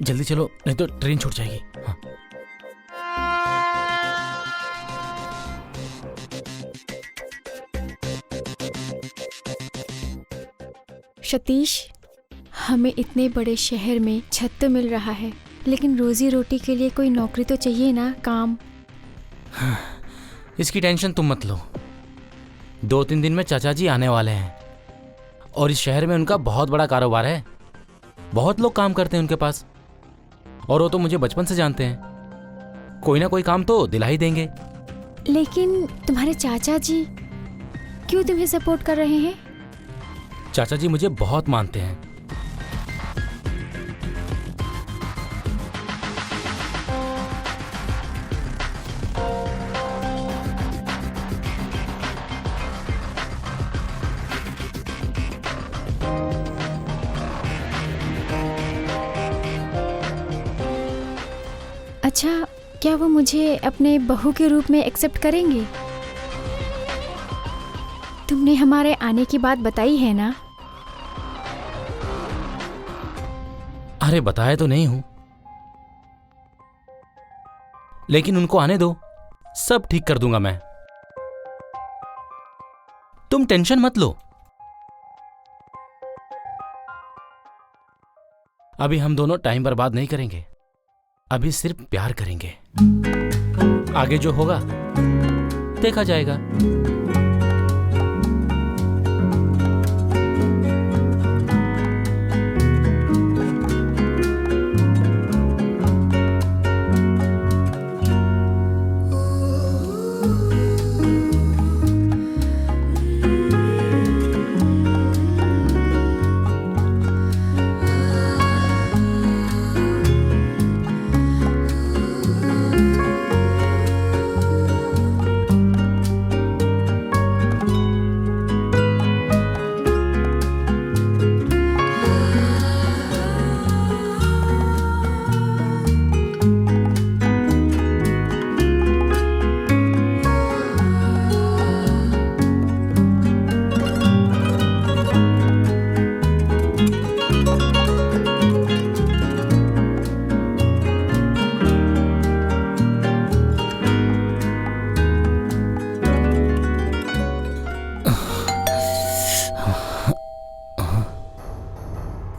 जल्दी चलो नहीं तो ट्रेन छूट जाएगी। हाँ। सतीश, हमें इतने बड़े शहर में छत तो मिल रहा है, लेकिन रोजी रोटी के लिए कोई नौकरी तो चाहिए ना, काम। इसकी टेंशन तुम मत लो। 2-3 दिन में चाचा जी आने वाले हैं और इस शहर में उनका बहुत बड़ा कारोबार है। बहुत लोग काम करते हैं उनके पास और वो तो मुझे बचपन से जानते हैं। कोई ना कोई काम तो दिला ही देंगे। लेकिन तुम्हारे चाचा जी क्यों तुम्हें सपोर्ट कर रहे हैं? चाचा जी मुझे बहुत मानते हैं। अच्छा, क्या वो मुझे अपने बहू के रूप में एक्सेप्ट करेंगे? तुमने हमारे आने की बात बताई है ना? अरे बताया तो नहीं हूं, लेकिन उनको आने दो, सब ठीक कर दूंगा मैं। तुम टेंशन मत लो। अभी हम दोनों टाइम बर्बाद नहीं करेंगे, अभी सिर्फ प्यार करेंगे। आगे जो होगा देखा जाएगा।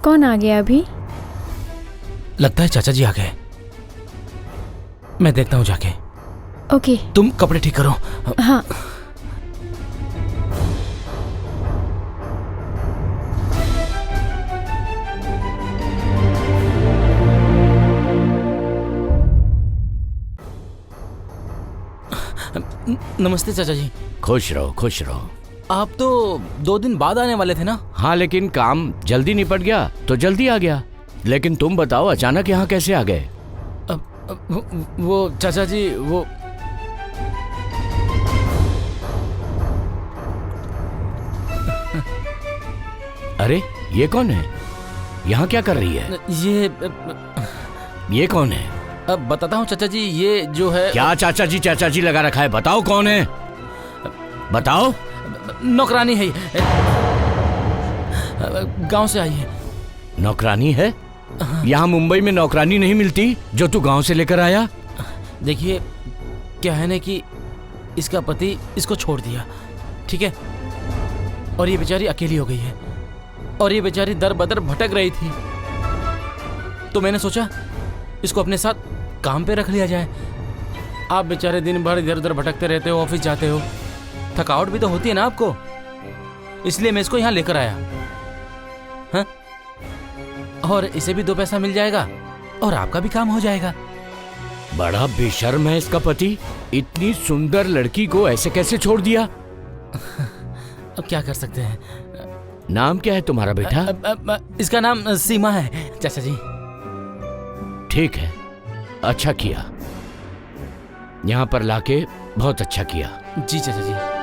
कौन आ गया अभी? लगता है चाचा जी आ गए। मैं देखता हूं जाके। ओके। तुम कपड़े ठीक करो। हाँ। नमस्ते चाचा जी। खुश रहो खुश रहो। आप तो 2 दिन बाद आने वाले थे ना? हाँ, लेकिन काम जल्दी निपट गया तो जल्दी आ गया। लेकिन तुम बताओ, अचानक यहाँ कैसे आ गए? वो चाचा जी, वो अरे ये कौन है? यहाँ क्या कर रही है? ये कौन है? अब बताता हूँ चाचा जी। ये जो है। क्या चाचा जी लगा रखा है? बताओ कौन है, बताओ। नौकरानी है, गांव से आई है। नौकरानी है? यहाँ मुंबई में नौकरानी नहीं मिलती जो तू गांव से लेकर आया। देखिए क्या है ना कि इसका पति इसको छोड़ दिया, ठीक है, और ये बेचारी अकेली हो गई है और ये बेचारी दर बदर भटक रही थी। तो मैंने सोचा इसको अपने साथ काम पे रख लिया जाए। आप बेचारे दिन भर इधर उधर भटकते रहते हो, ऑफिस जाते हो, थकावट भी तो होती है ना आपको, इसलिए मैं इसको यहाँ लेकर आया। हाँ? और इसे भी 2 पैसा मिल जाएगा और आपका भी काम हो जाएगा। बड़ा बेशर्म है इसका पति। इतनी सुंदर लड़की को ऐसे कैसे छोड़ दिया? अब क्या कर सकते हैं। नाम क्या है तुम्हारा बेटा? इसका नाम सीमा है चाचा जी। ठीक है, अच्छा किया, यहाँ पर लाके बहुत अच्छा किया। जी चाचा जी।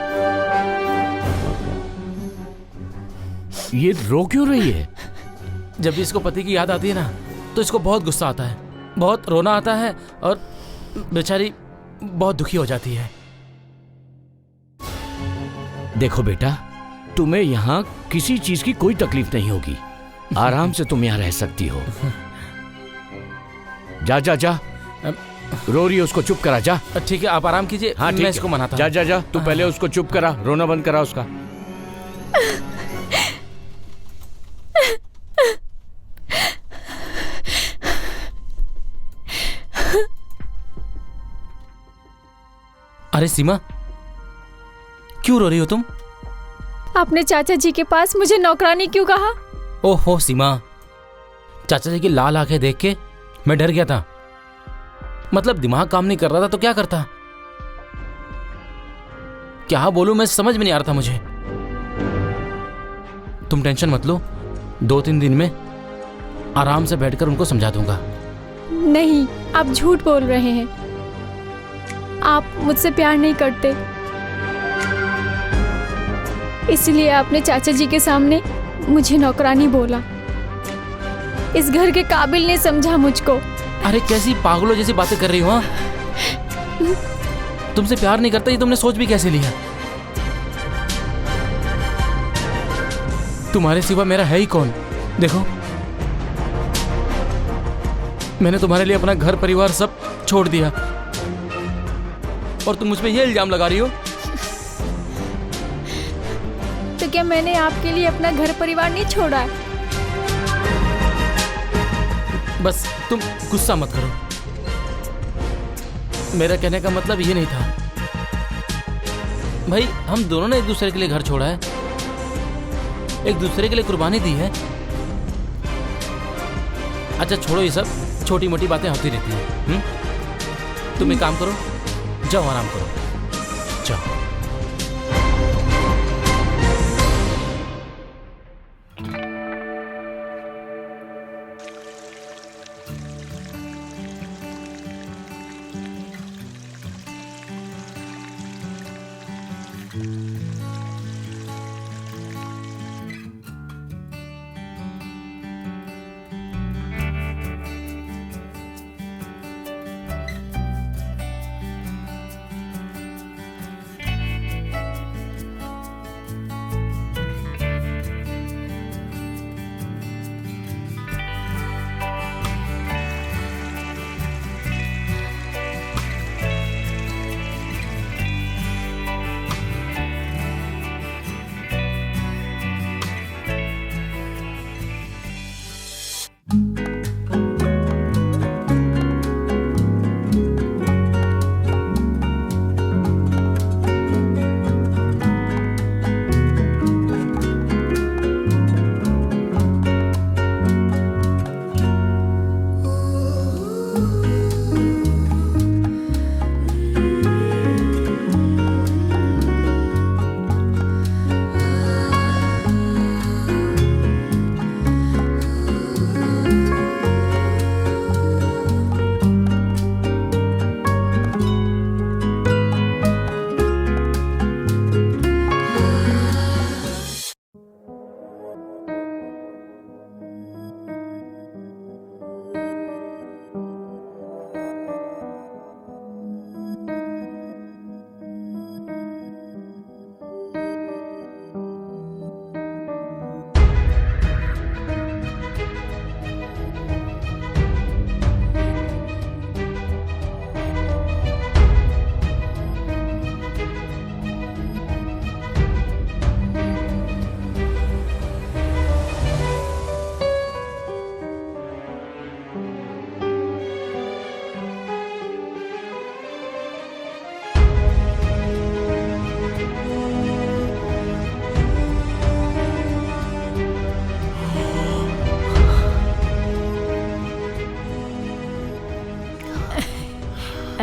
ये रो क्यों रही है? जब भी इसको पति की याद आती है ना तो इसको बहुत गुस्सा आता है, बहुत रोना आता है और बेचारी बहुत दुखी हो जाती है। देखो बेटा, तुम्हें यहाँ किसी चीज की कोई तकलीफ नहीं होगी। आराम से तुम यहाँ रह सकती हो। जा जा जा, रो रही है उसको चुप करा जा। ठीक है, आप आराम कीजिए। हाँ मैं ठीक इसको है, मनाता जा हूँ। जा जा, तू पहले उसको चुप करा, रोना बंद करा उसका। अरे सीमा, क्यों रो रही हो तुम? आपने चाचा जी के पास मुझे नौकरानी क्यों कहा? ओहो सीमा, चाचा जी की लाल आंखें देख के मैं डर गया था। मतलब दिमाग काम नहीं कर रहा था तो क्या करता? क्या बोलूं मैं समझ में नहीं आ रहा था मुझे। तुम टेंशन मत लो, 2-3 दिन में आराम से बैठकर उनको समझा दूंगा। नहीं, आप झूठ बोल रहे हैं। आप मुझसे प्यार नहीं करते, इसलिए आपने चाचा जी के सामने मुझे नौकरानी बोला। इस घर के काबिल नहीं समझा मुझको। अरे कैसी पागलों जैसी बातें कर रही हो? हाँ, तुमसे प्यार नहीं करता ये तुमने सोच भी कैसे लिया? तुम्हारे सिवा मेरा है ही कौन? देखो, मैंने तुम्हारे लिए अपना घर परिवार सब छोड़ दिया और तुम मुझ पे ये इल्जाम लगा रही हो? तो क्या मैंने आपके लिए अपना घर परिवार नहीं छोड़ा है? बस तुम गुस्सा मत करो। मेरा कहने का मतलब ये नहीं था भाई, हम दोनों ने एक दूसरे के लिए घर छोड़ा है, एक दूसरे के लिए कुर्बानी दी है। अच्छा छोड़ो ये सब, छोटी मोटी बातें होती रहती हैं। तुम एक काम करो, जाओ आराम करो, जाओ।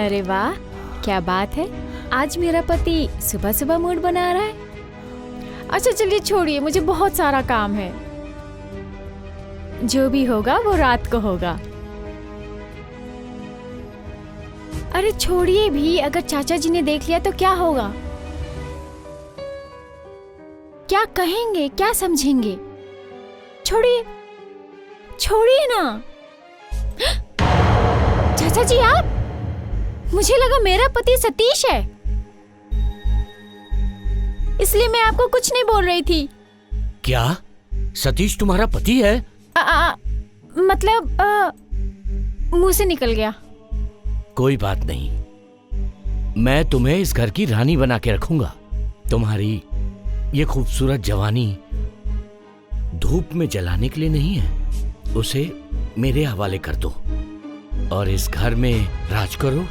अरे वाह, क्या बात है, आज मेरा पति सुबह सुबह मूड बना रहा है। अच्छा चलिए छोड़िए, मुझे बहुत सारा काम है। जो भी होगा वो रात को होगा। अरे छोड़िए भी, अगर चाचा जी ने देख लिया तो क्या होगा? क्या कहेंगे, क्या समझेंगे? छोड़िए छोड़िए ना। चाचा जी आप? मुझे लगा मेरा पति सतीश है, इसलिए मैं आपको कुछ नहीं बोल रही थी। क्या सतीश तुम्हारा पति है? मतलब मुंह से निकल गया। कोई बात नहीं, मैं तुम्हें इस घर की रानी बना के रखूंगा। तुम्हारी ये खूबसूरत जवानी धूप में जलाने के लिए नहीं है, उसे मेरे हवाले कर दो और इस घर में राज करो।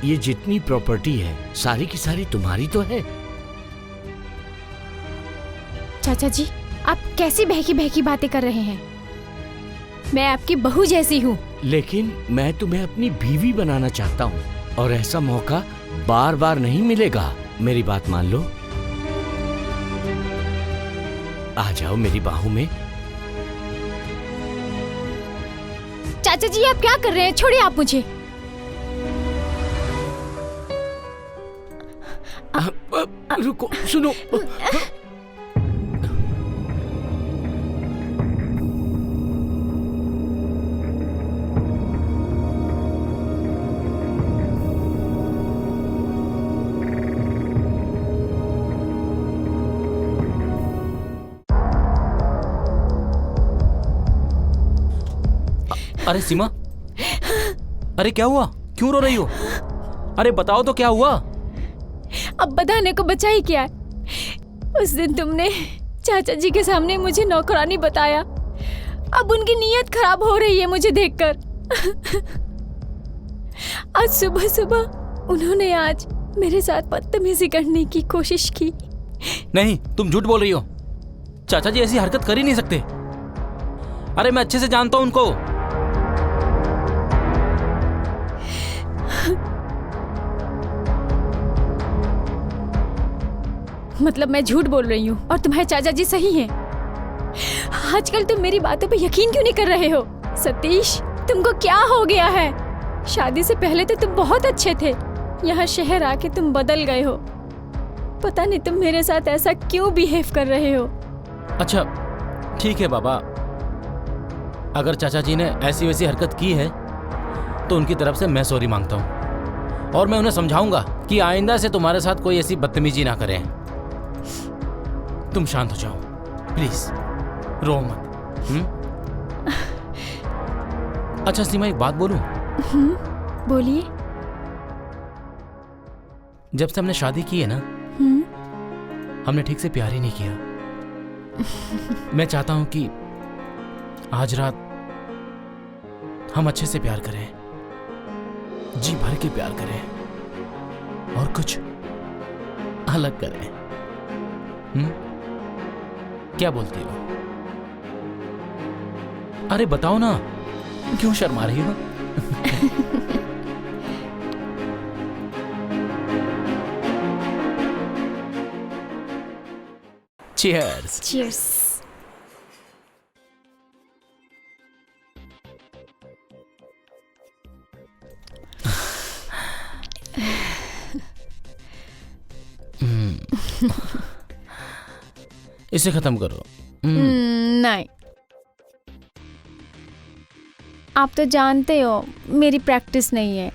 ये जितनी प्रॉपर्टी है सारी की सारी तुम्हारी तो है। चाचा जी, आप कैसी बहकी बहकी बातें कर रहे हैं? मैं आपकी बहू जैसी हूँ। लेकिन मैं तुम्हें अपनी बीवी बनाना चाहता हूँ और ऐसा मौका बार बार नहीं मिलेगा। मेरी बात मान लो, आ जाओ मेरी बाहों में। चाचा जी, आप क्या कर रहे हैं? छोड़िए आप मुझे। रुको, सुनो। अरे सीमा, अरे क्या हुआ? क्यों रो रही हो? अरे बताओ तो क्या हुआ? अब बताने को बचा ही क्या है? उस दिन तुमने चाचा जी के सामने मुझे नौकरानी बताया। अब उनकी नीयत खराब हो रही है मुझे देखकर। आज सुबह सुबह उन्होंने आज मेरे साथ बदतमीजी करने की कोशिश की। नहीं, तुम झूठ बोल रही हो। चाचा जी ऐसी हरकत कर ही नहीं सकते। अरे मैं अच्छे से जानता हूं उनको। मतलब मैं झूठ बोल रही हूँ और तुम्हारे चाचा जी सही हैं। आजकल तुम मेरी बातों पे यकीन क्यों नहीं कर रहे हो? सतीश, तुमको क्या हो गया है? शादी से पहले तो तुम बहुत अच्छे थे, यहाँ शहर आके तुम बदल गए हो। पता नहीं तुम मेरे साथ ऐसा क्यों बिहेव कर रहे हो। अच्छा ठीक है बाबा, अगर चाचा जी ने ऐसी वैसी हरकत की है तो उनकी तरफ से मैं सॉरी मांगता हूँ और मैं उन्हें समझाऊंगा कि आइंदा से तुम्हारे साथ कोई ऐसी बदतमीजी ना करें। तुम शांत हो जाओ प्लीज, रो मत। अच्छा सीमा, एक बात बोलूं? बोलिए। जब से हमने शादी की है ना, हमने ठीक से प्यार ही नहीं किया। मैं चाहता हूं कि आज रात हम अच्छे से प्यार करें, जी भर के प्यार करें और कुछ अलग करें। क्या बोलती हो? अरे बताओ ना, क्यों शर्मा रही हो? चीयर्स। चीयर्स। इसे खत्म करो। नहीं, आप तो जानते हो मेरी प्रैक्टिस नहीं है।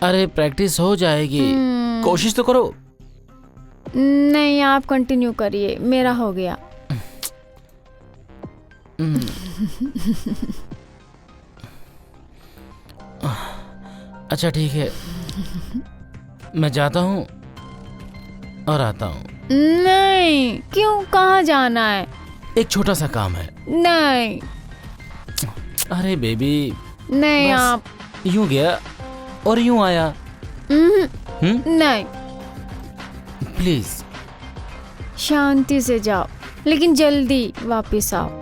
अरे प्रैक्टिस हो जाएगी, कोशिश तो करो। नहीं, आप कंटिन्यू करिए, मेरा हो गया। अच्छा ठीक है, मैं जाता हूँ और आता हूँ। नहीं, क्यों? कहाँ जाना है? एक छोटा सा काम है। नहीं। अरे बेबी, नहीं, बस आप यूं गया और यूं आया। नहीं, प्लीज। शांति से जाओ, लेकिन जल्दी वापस आओ।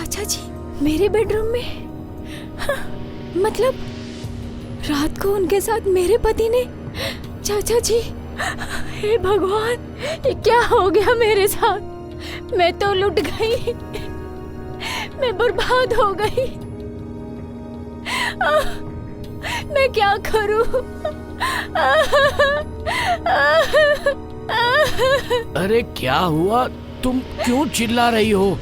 चाचा जी मेरे बेडरूम में? हाँ, मतलब रात को उनके साथ मेरे पति ने? चाचा जी, हे भगवान, ये क्या हो गया मेरे साथ? मैं तो लुट गई, मैं बर्बाद हो गई। मैं क्या करूं? अरे क्या हुआ? तुम क्यों चिल्ला रही हो?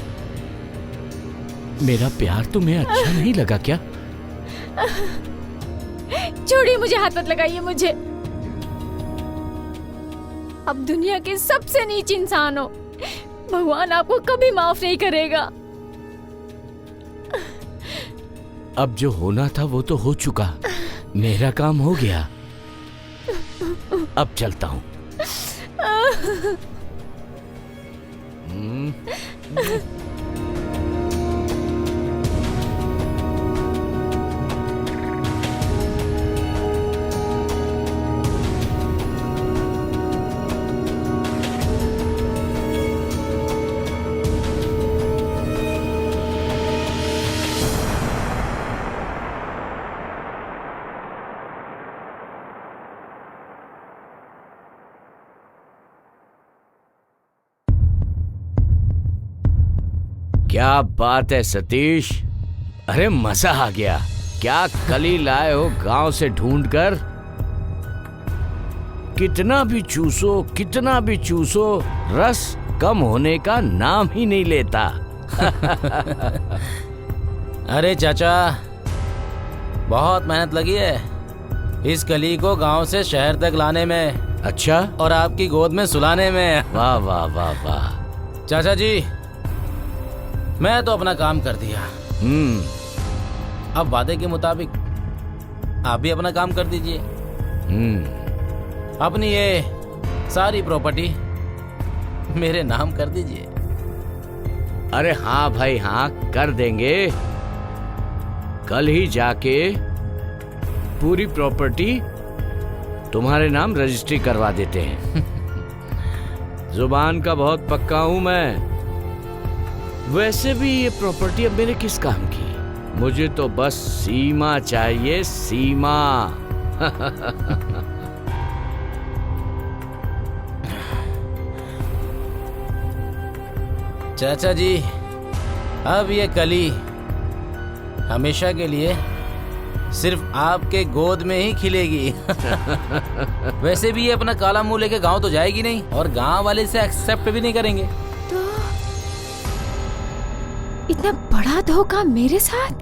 मेरा प्यार तुम्हें अच्छा नहीं लगा क्या? छोड़िए मुझे, हाथ मत लगाइए मुझे। अब दुनिया के सबसे नीच इंसान हो, भगवान आपको कभी माफ नहीं करेगा। अब जो होना था वो तो हो चुका, मेरा काम हो गया। अब चलता हूँ। क्या बात है सतीश, अरे मजा आ गया। क्या कली लाए हो गांव से ढूंढकर? कितना भी चूसो रस कम होने का नाम ही नहीं लेता। अरे चाचा, बहुत मेहनत लगी है इस कली को गांव से शहर तक लाने में। अच्छा, और आपकी गोद में सुलाने में। वाह वाह वाह वाह। चाचा जी, मैं तो अपना काम कर दिया। अब वादे के मुताबिक आप भी अपना काम कर दीजिए। अपनी ये सारी प्रॉपर्टी मेरे नाम कर दीजिए। अरे हाँ भाई हाँ, कर देंगे। कल ही जाके पूरी प्रॉपर्टी तुम्हारे नाम रजिस्ट्री करवा देते हैं। जुबान का बहुत पक्का हूं मैं। वैसे भी ये प्रॉपर्टी अब मेरे किस काम की? मुझे तो बस सीमा चाहिए, सीमा। चाचा जी, अब ये कली हमेशा के लिए सिर्फ आपके गोद में ही खिलेगी। वैसे भी ये अपना काला मुंह लेके गांव तो जाएगी नहीं, और गांव वाले इसे एक्सेप्ट भी नहीं करेंगे। तो इतना बड़ा धोखा मेरे साथ?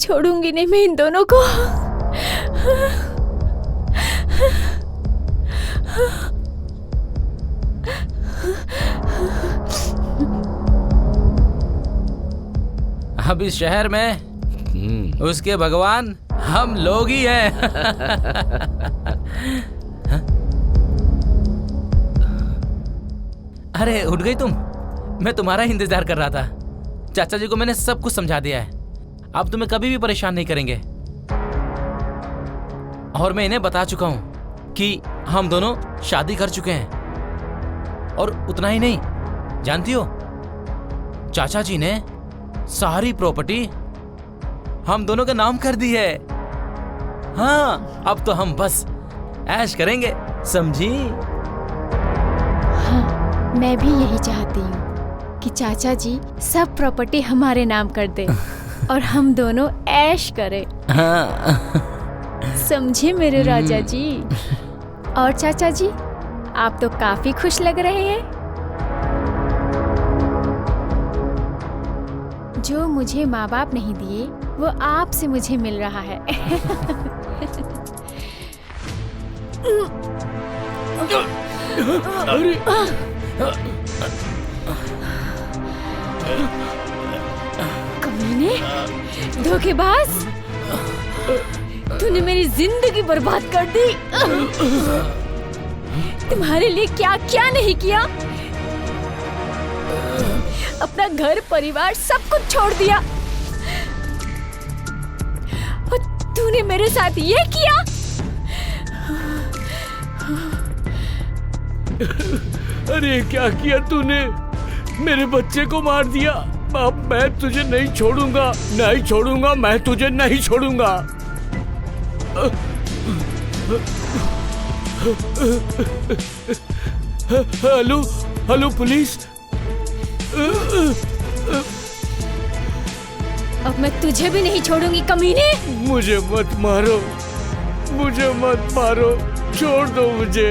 छोड़ूंगी नहीं मैं इन दोनों को। अब इस शहर में उसके भगवान हम लोग ही हैं। अरे उठ गई तुम? मैं तुम्हारा ही इंतजार कर रहा था। चाचा जी को मैंने सब कुछ समझा दिया है, अब तुम्हें कभी भी परेशान नहीं करेंगे। और मैं इन्हें बता चुका हूं कि हम दोनों शादी कर चुके हैं। और उतना ही नहीं, जानती हो, चाचा जी ने सारी प्रॉपर्टी हम दोनों के नाम कर दी है। हाँ, अब तो हम बस ऐश करेंगे, समझी? हाँ, मैं भी यही चाहती हूँ कि चाचा जी सब प्रॉपर्टी हमारे नाम कर दे और हम दोनों ऐश करें। हाँ। समझे मेरे राजा जी? और चाचा जी, आप तो काफी खुश लग रहे हैं। जो मुझे माँ बाप नहीं दिए वो आपसे मुझे मिल रहा है। कमीने, धोखेबाज, तूने मेरी जिंदगी बर्बाद कर दी। तुम्हारे लिए क्या क्या नहीं किया। अपना घर परिवार सब कुछ छोड़ दिया, और तूने मेरे साथ ये किया। अरे क्या किया तूने? मेरे बच्चे को मार दिया। अब मैं तुझे नहीं छोड़ूंगा, नहीं छोड़ूंगा, मैं तुझे नहीं छोड़ूंगा। Hello hello police. अब मैं तुझे भी नहीं छोड़ूंगी कमीने। मुझे मत मारो, मुझे मत मारो, छोड़ दो मुझे।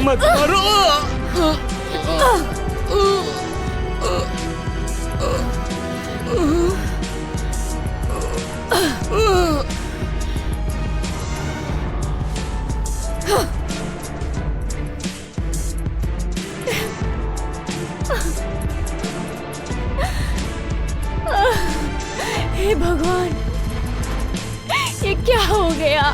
मत मारो। हे भगवान, ये क्या हो गया?